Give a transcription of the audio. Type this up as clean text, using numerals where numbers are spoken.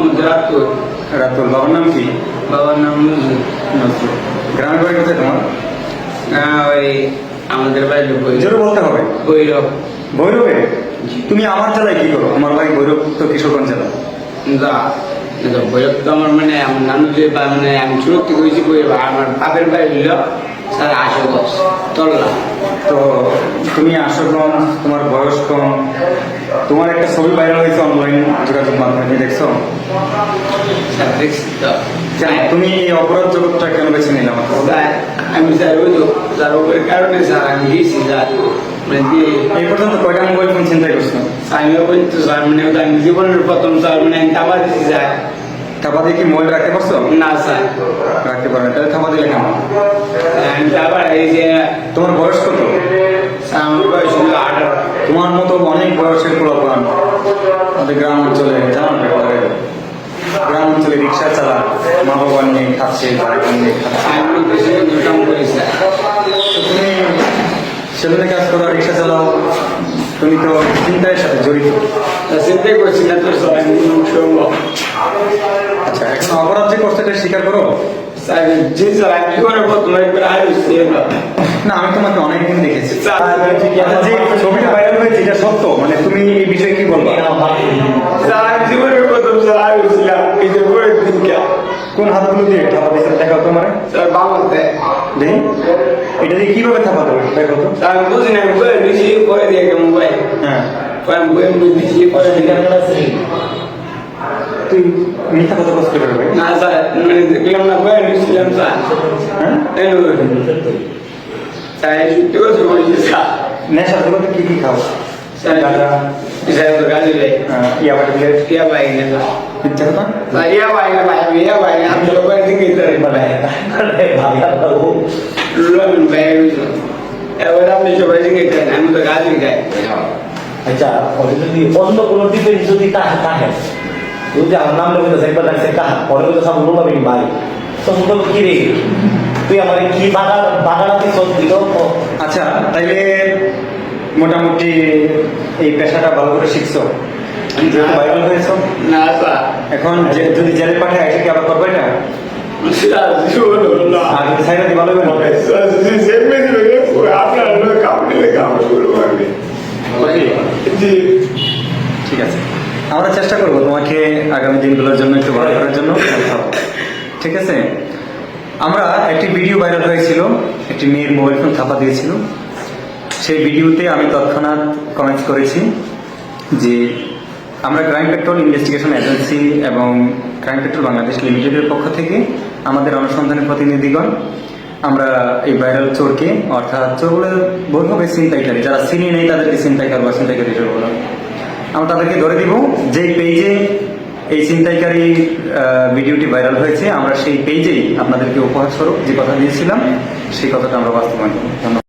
মোহাম্মদ রাতুল। রাতুল, বাবার নাম কি? বাবার নাম নজরুল। নজরুল। গ্রামের বাড়ি কোথায় তোমার? ওই আমাদের বাড়ি জোরে বলতে হবে। ভৈরব। ভৈরবে? তুমি আমার জেলায় কি করো? আমার বাড়ি ভৈরব তো কিশোরগঞ্জ জেলা। ভৈরব তো আমার মানে আমার নানু যে মানে আমি ছোট থেকে হয়েছি ভৈরব, আমার বাপের বাড়ি হইল স্যার আশুগঞ্জ তল্লা। তো তুমি আশুগঞ্জ, তোমার বয়স কম, তোমার একটা ছবি ভাইরাল হয়েছে অনলাইন যোগাযোগ মাধ্যমে, তুমি দেখছো? স্যার দেখছি তো। তুমি এই অপরাধ জগৎটা কেন বেছে নিলাম? আমি স্যার ওই তো স্যার ওর কারণে স্যার আমি গেছি স্যার মানে এই পর্যন্ত কয়টা মোবাইল ফোন চিন্তাই করছো? আমিও বলছি স্যার মানে আমি জীবনের প্রথম স্যার মানে আমি টাকা দিচ্ছি স্যার। থাপা দিয়ে কি মোবাইল রাখতে পারছো? না স্যার রাখতে পারো না, তাহলে থাপা দিলে কেন? আমি আবার এই যে তোমার বয়স কত? স্যার আমার বয়স হলো 18। তোমার মতো অনেক বয়সের পোলাপান আমাদের গ্রাম অঞ্চলে, জানো না, গ্রাম অঞ্চলে রিক্সা চালা, মা বাবা নিয়ে খাচ্ছে, ভাই বোন নিয়ে খাচ্ছে। আমি বেশি কাম করি স্যার। তো তুমি সেলুনে কাজ করো, রিক্সা চালাও, তুমি তো চিন্তার সাথে জড়িত। চিন্তাই করছি না তো স্যার আমি সম্ভব। আচ্ছা, এখন অপরাধ যে করছো এটা স্বীকার করো? স্যার জি স্যার আমি জীবনের প্রথম একবার হারিয়েছি। না, আমি তোমাকে অনেকদিন দেখেছি। স্যার আচ্ছা, যে ছবিটা ভাইরাল হয়েছে এটা সত্য? মানে তুমি এই বিষয়ে কি বলবা? স্যার আমি জীবনের প্রথম স্যার হারিয়েছিলাম এই যে পরের দিনকে। কোন হাতগুলো দিয়ে থাপা দিয়েছে দেখাও তো মানে? স্যার বাংলাতে দেখি এটা দিয়ে কিভাবে থাপা দেবো দেখো তো। স্যার আমি বুঝি না, আমি বইয়ের নিচে করে দিয়ে গেলাম মোবাইল। হ্যাঁ, আমি বইয়ের নিচে করে দিয়ে তুই মিথ্যা কথা বলতে পারবে না স্যার মানে দেখলাম না বইয়ের নিয়েছিলাম স্যার। হ্যাঁ? স্যার সত্যি কথা বলছি স্যার। নেশা জগতে কি কি খাও? স্যার স্যার তো গাড়ি ভাই ইয়াবা ট্যাবলেট? ইয়া পাই না স্যার। মিথ্যা কথা? স্যার ইয়া পাই না ভাই, আমি ইয়া পাই না, আমি তো করে দিকে ধরে ভাই রুলান ভাই এবার আপনি সবাই দিকে খাই, আমি তো গাড়ি খাই। আচ্ছা, যদি অন্য কোনো টিপের যদি কাহা কাহে যদি আমার নাম লেগে যাচ্ছে একবার লাগছে কাহা পরে তো সব লোক আমি বাড়ি তখন বলবো কি রে তুই আমার কি বাগানাতে চোখ দিল। আচ্ছা, তাইলে মোটামুটি এই পেশাটা ভালো করে শিখছো, ভাইরাল হয়েছো। না স্যার এখন যদি জেলে পাঠায় এসে কি আবার করবে এটা? স্যার জীবন হলো না। আর যদি সাইডে দিবা লাগবে না? স্যার যদি সেমে দিবে আপনার লোক আপনি কাম করবো আমি। জি ঠিক আছে, আমরা চেষ্টা করবো তোমাকে আগামী দিনগুলোর জন্য একটু ভালো করার জন্য। ঠিক আছে, আমরা একটি ভিডিও ভাইরাল হয়েছিল, একটি মেয়ের মোবাইল ফোন থাপা দিয়েছিল। সেই ভিডিওতে আমি তৎক্ষণাৎ কমেন্টস করেছি যে আমরা ক্রাইম পেট্রোল ইনভেস্টিগেশন এজেন্সি এবং ক্রাইম পেট্রোল বাংলাদেশ লিমিটেডের পক্ষ থেকে আমাদের অনুসন্ধানী প্রতিনিধিগণ আমরা এই ভাইরাল চোরকে, অর্থাৎ চোর বলে বলবো হবে ছিনতাইকারী, যারা চিনিয়ে নেই তাদেরকে ছিনতাইকার বা ছিনতাইকারী বলো, আমরা তাদেরকে ধরে দিব। যেই পেজে এই ছিনতাইকারী ভিডিওটি ভাইরাল হয়েছে, আমরা সেই পেজেই আপনাদেরকে উপহার স্বরূপ যে কথা দিয়েছিলাম সেই কথাটা আমরা বাস্তবায়ন করব। ধন্যবাদ।